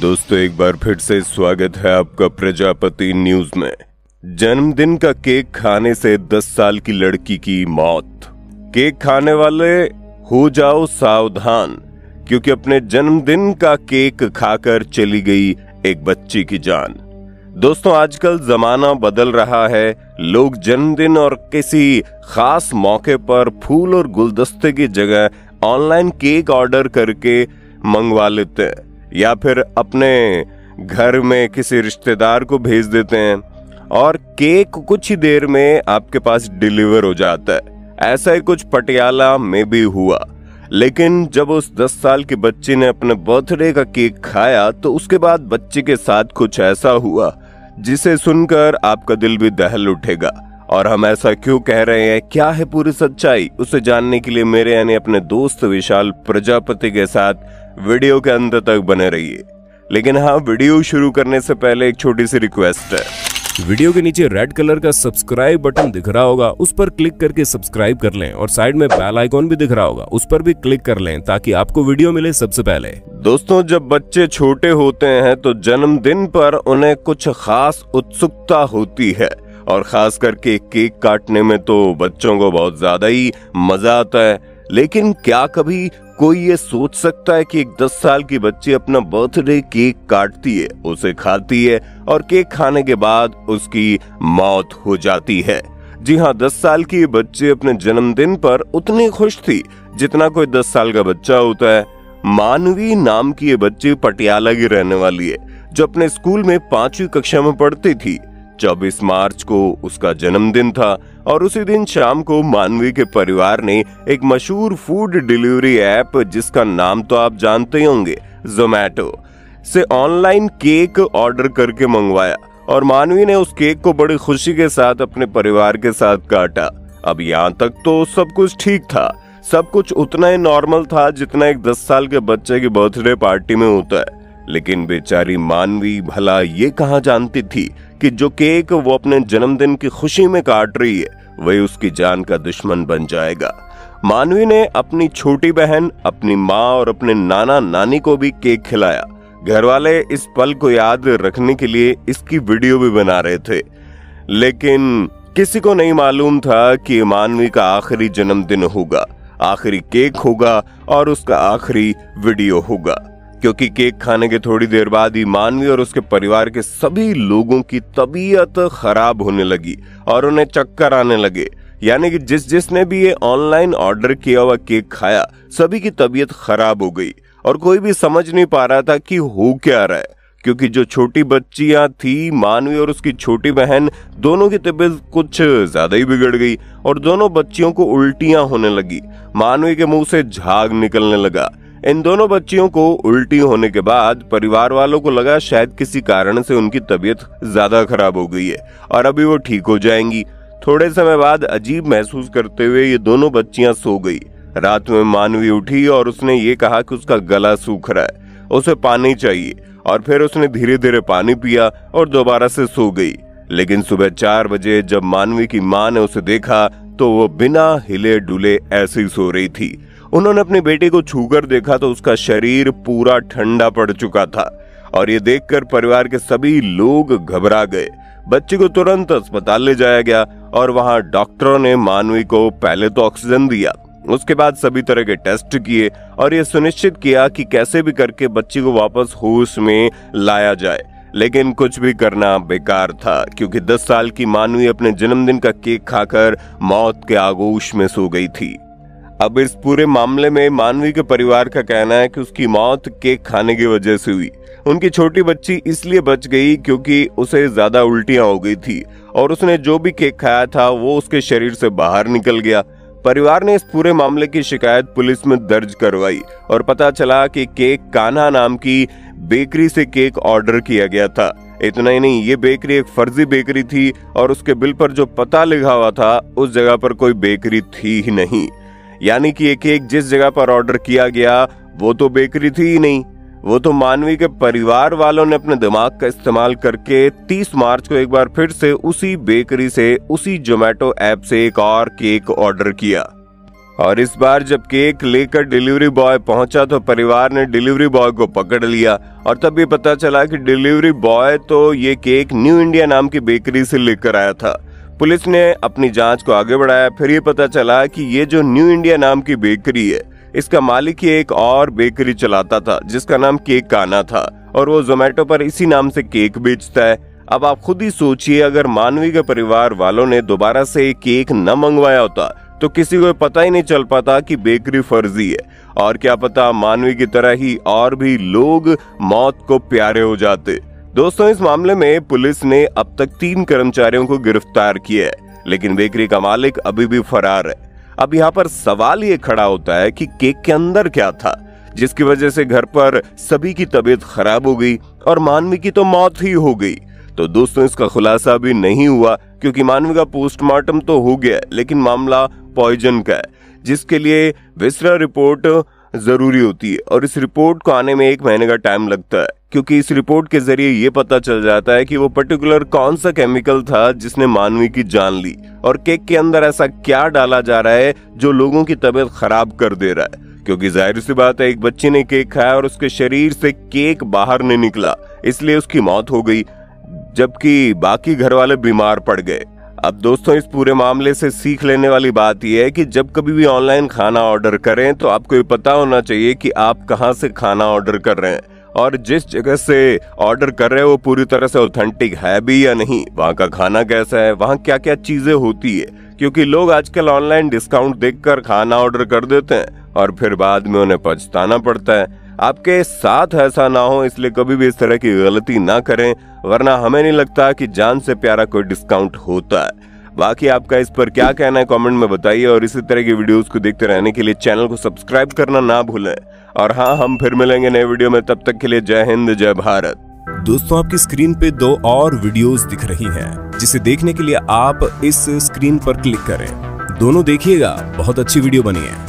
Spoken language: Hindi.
दोस्तों एक बार फिर से स्वागत है आपका प्रजापति न्यूज में। जन्मदिन का केक खाने से 10 साल की लड़की की मौत। केक खाने वाले हो जाओ सावधान, क्योंकि अपने जन्मदिन का केक खाकर चली गई एक बच्ची की जान। दोस्तों आजकल जमाना बदल रहा है। लोग जन्मदिन और किसी खास मौके पर फूल और गुलदस्ते की जगह ऑनलाइन केक ऑर्डर करके मंगवा लेते हैं या फिर अपने घर में किसी रिश्तेदार को भेज देते हैं और केक कुछ ही देर में आपके पास डिलीवर हो जाता है। ऐसा ही कुछ पटियाला में भी हुआ। लेकिन जब उस 10 साल के बच्चे ने अपने बर्थडे का केक खाया तो उसके बाद बच्चे के साथ कुछ ऐसा हुआ जिसे सुनकर आपका दिल भी दहल उठेगा। और हम ऐसा क्यों कह रहे हैं, क्या है पूरी सच्चाई, उसे जानने के लिए मेरे यानी अपने दोस्त विशाल प्रजापति के साथ वीडियो के अंत तक बने रहिए। लेकिन हाँ, वीडियो शुरू करने से पहले एक छोटी सी रिक्वेस्ट है। वीडियो के नीचे रेड कलर का सब्सक्राइब बटन दिख रहा होगा, उस पर क्लिक करके सब्सक्राइब कर लें और साइड में बेल आइकॉन भी दिख रहा होगा, उस पर भी क्लिक कर लें ताकि आपको वीडियो मिले सबसे पहले। दोस्तों जब बच्चे छोटे होते हैं तो जन्मदिन पर उन्हें कुछ खास उत्सुकता होती है और खास करके केक काटने में तो बच्चों को बहुत ज्यादा ही मजा आता है। लेकिन क्या कभी कोई ये सोच सकता है कि एक 10 साल की बच्ची अपना बर्थडे केक काटती है, उसे खाती है और केक खाने के बाद उसकी मौत हो जाती है। जी हाँ, 10 साल की बच्ची अपने जन्मदिन पर उतनी खुश थी जितना कोई 10 साल का बच्चा होता है। मानवी नाम की ये बच्ची पटियाला की रहने वाली है, जो अपने स्कूल में 5वीं कक्षा में पढ़ती थी। 24 मार्च को उसका जन्मदिन था और उसी दिन शाम को मानवी के परिवार ने एक मशहूर फूड डिलीवरी ऐप, जिसका नाम तो आप जानते ही होंगे, ज़ोमैटो, से ऑनलाइन केक ऑर्डर करके मंगवाया और मानवी ने उस केक को बड़ी खुशी के साथ अपने परिवार के साथ काटा। अब यहाँ तक तो सब कुछ ठीक था, सब कुछ उतना ही नॉर्मल था जितना एक 10 साल के बच्चे की बर्थडे पार्टी में होता है। लेकिन बेचारी मानवी भला ये कहाँ जानती थी कि जो केक वो अपने जन्मदिन की खुशी में काट रही है वही उसकी जान का दुश्मन बन जाएगा। मानवी ने अपनी छोटी बहन, अपनी माँ और अपने नाना नानी को भी केक खिलाया। घर वाले इस पल को याद रखने के लिए इसकी वीडियो भी बना रहे थे। लेकिन किसी को नहीं मालूम था कि मानवी का आखिरी जन्मदिन होगा, आखिरी केक होगा और उसका आखिरी वीडियो होगा। क्योंकि केक खाने के थोड़ी देर बाद ही मानवी और उसके परिवार के सभी लोगों की तबीयत खराब होने लगी और उन्हें चक्कर आने लगे। यानी कि जिसने भी ये ऑनलाइन ऑर्डर किया हुआ केक खाया, सभी की तबीयत खराब हो गई और कोई भी समझ नहीं पा रहा था कि हो क्या रहा है। क्योंकि जो छोटी बच्चियां थी, मानवी और उसकी छोटी बहन, दोनों की तबीयत कुछ ज्यादा ही बिगड़ गई और दोनों बच्चियों को उल्टियां होने लगी। मानवी के मुंह से झाग निकलने लगा। इन दोनों बच्चियों को उल्टी होने के बाद परिवार वालों को लगा शायद किसी कारण से उनकी तबीयत ज्यादा खराब हो गई है और अभी वो ठीक हो जाएंगी। थोड़े समय बाद अजीब महसूस करते हुए ये दोनों बच्चियां सो गई। रात में मानवी उठी और उसने ये कहा कि उसका गला सूख रहा है, उसे पानी चाहिए, और फिर उसने धीरे धीरे पानी पिया और दोबारा से सो गई। लेकिन सुबह 4 बजे जब मानवी की माँ ने उसे देखा तो वो बिना हिले डुले ऐसे ही सो रही थी। उन्होंने अपनी बेटी को छूकर देखा तो उसका शरीर पूरा ठंडा पड़ चुका था और ये देखकर परिवार के सभी लोग घबरा गए। बच्ची को तुरंत अस्पताल ले जाया गया और वहां डॉक्टरों ने मानवी को पहले तो ऑक्सीजन दिया, उसके बाद सभी तरह के टेस्ट किए और ये सुनिश्चित किया कि कैसे भी करके बच्ची को वापस होश में लाया जाए। लेकिन कुछ भी करना बेकार था, क्योंकि 10 साल की मानवी अपने जन्मदिन का केक खाकर मौत के आगोश में सो गई थी। अब इस पूरे मामले में मानवी के परिवार का कहना है कि उसकी मौत केक खाने की वजह से हुई। उनकी छोटी बच्ची इसलिए बच गई क्योंकि उसे ज्यादा उल्टियां हो गई थी और उसने जो भी केक खाया था वो उसके शरीर से बाहर निकल गया। परिवार ने इस पूरे मामले की शिकायत पुलिस में दर्ज करवाई और पता चला कि केक कान्हा नाम की बेकरी से केक ऑर्डर किया गया था। इतना ही नहीं, ये बेकरी एक फर्जी बेकरी थी और उसके बिल पर जो पता लिखा हुआ था उस जगह पर कोई बेकरी थी ही नहीं। यानी कि ये केक जिस जगह पर ऑर्डर किया गया वो तो बेकरी थी ही नहीं, वो तो मानवी के परिवार वालों ने अपने दिमाग का इस्तेमाल करके 30 मार्च को एक बार फिर से उसी बेकरी से, उसी ज़ोमैटो ऐप से एक और केक ऑर्डर किया। और इस बार जब केक लेकर डिलीवरी बॉय पहुंचा तो परिवार ने डिलीवरी बॉय को पकड़ लिया और तब ये पता चला कि डिलीवरी बॉय तो ये केक न्यू इंडिया नाम की बेकरी से लेकर आया था। पुलिस ने अपनी जांच को आगे बढ़ाया। फिर ये पता चला कि ये जो न्यू इंडिया नाम की बेकरी है, इसका मालिक ही एक और बेकरी चलाता था जिसका नाम केक काना था और वो जोमेटो पर इसी नाम से केक बेचता है। अब आप खुद ही सोचिए, अगर मानवी के परिवार वालों ने दोबारा से केक न मंगवाया होता तो किसी को पता ही नहीं चल पाता कि बेकरी फर्जी है और क्या पता मानवी की तरह ही और भी लोग मौत को प्यारे हो जाते। दोस्तों, इस मामले में पुलिस ने अब तक 3 कर्मचारियों को गिरफ्तार किया है, लेकिन बेकरी का मालिक अभी भी फरार है। अब यहाँ पर सवाल ये खड़ा होता है कि केक के अंदर क्या था जिसकी वजह से घर पर सभी की तबीयत खराब हो गई और मानवी की तो मौत ही हो गई। तो दोस्तों, इसका खुलासा भी नहीं हुआ क्योंकि मानवी का पोस्टमार्टम तो हो गया, लेकिन मामला पॉइजन का है जिसके लिए विसरा रिपोर्ट जरूरी होती है और इस रिपोर्ट को आने में 1 महीने का टाइम लगता है क्योंकि इस रिपोर्ट के जरिए ये पता चल जाता है कि वो पर्टिकुलर कौन सा केमिकल था जिसने मानवी की जान ली और केक के अंदर ऐसा क्या डाला जा रहा है जो लोगों की तबीयत खराब कर दे रहा है। क्योंकि जाहिर सी बात है, एक बच्चे ने केक खाया और उसके शरीर से केक बाहर नहीं निकला, इसलिए उसकी मौत हो गई जबकि बाकी घर वाले बीमार पड़ गए। अब दोस्तों, इस पूरे मामले से सीख लेने वाली बात यह है कि जब कभी भी ऑनलाइन खाना ऑर्डर करें तो आपको ये पता होना चाहिए कि आप कहां से खाना ऑर्डर कर रहे हैं और जिस जगह से ऑर्डर कर रहे हैं वो पूरी तरह से ऑथेंटिक है भी या नहीं, वहां का खाना कैसा है, वहां क्या क्या चीजें होती है। क्योंकि लोग आजकल ऑनलाइन डिस्काउंट देखकर खाना ऑर्डर कर देते हैं और फिर बाद में उन्हें पछताना पड़ता है। आपके साथ ऐसा ना हो इसलिए कभी भी इस तरह की गलती ना करें, वरना हमें नहीं लगता कि जान से प्यारा कोई डिस्काउंट होता है। बाकी आपका इस पर क्या कहना है कमेंट में बताइए और इसी तरह की वीडियोस को देखते रहने के लिए चैनल को सब्सक्राइब करना ना भूलें। और हाँ, हम फिर मिलेंगे नए वीडियो में, तब तक के लिए जय हिंद जय भारत। दोस्तों, आपकी स्क्रीन पे 2 और वीडियोस दिख रही हैं, जिसे देखने के लिए आप इस स्क्रीन पर क्लिक करें। दोनों देखिएगा, बहुत अच्छी वीडियो बनी है।